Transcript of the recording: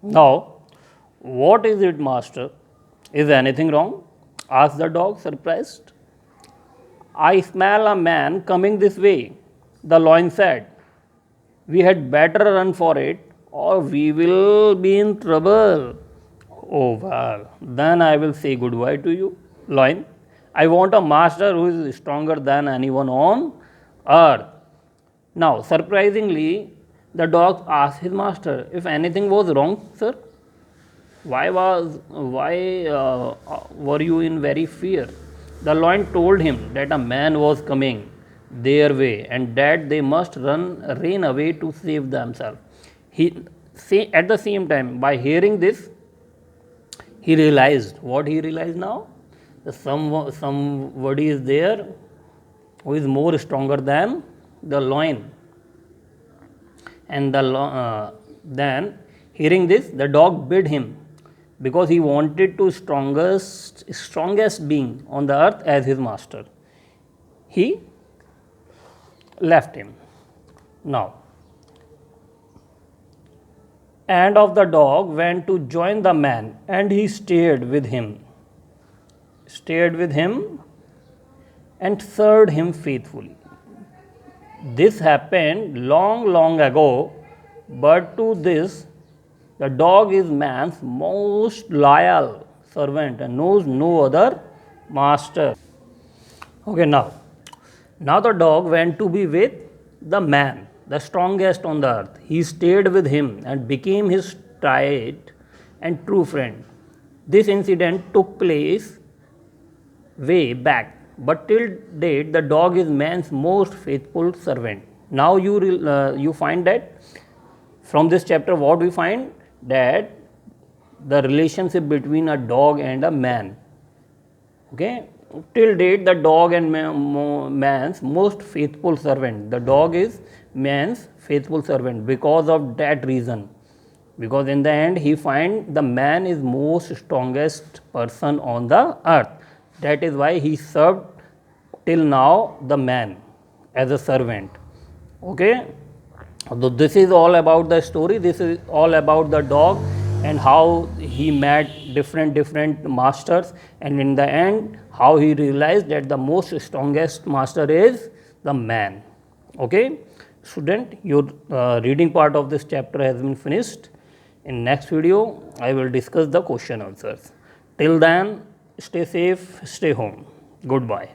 Now, what is it, master? Is anything wrong? Asked the dog, surprised. I smell a man coming this way, the lion said. We had better run for it, or we will be in trouble. Oh, well, then I will say goodbye to you, lion. I want a master who is stronger than anyone on earth. Now, surprisingly, the dog asked his master if anything was wrong, sir. Why were you in very fear? The lion told him that a man was coming their way and that they must run away to save themselves. At the same time, by hearing this, he realized what he realized now. Somebody is there who is more stronger than the lion. And then, hearing this, the dog bid him because he wanted to strongest being on the earth as his master. He left him. Now, and of the dog went to join the man, and he stayed with him and served him faithfully. This happened long ago, but to this, the dog is man's most loyal servant and knows no other master. Okay, now the dog went to be with the man, the strongest on the earth. He stayed with him and became his tried and true friend. This incident took place way back, but till date the dog is man's most faithful servant. Now you find that from this chapter what we find, that the relationship between a dog and a man. Okay, till date the dog and man's most faithful servant. The dog is man's faithful servant because of that reason, because in the end he find the man is most strongest person on the earth. That is why he served till now the man as a servant. Okay, so this is all about the story. This is all about the dog and how he met different masters, and in the end how he realized that the most strongest master is the man. Okay, student, your reading part of this chapter has been finished. In next video I will discuss the question answers. Till then, stay safe, stay home. Goodbye.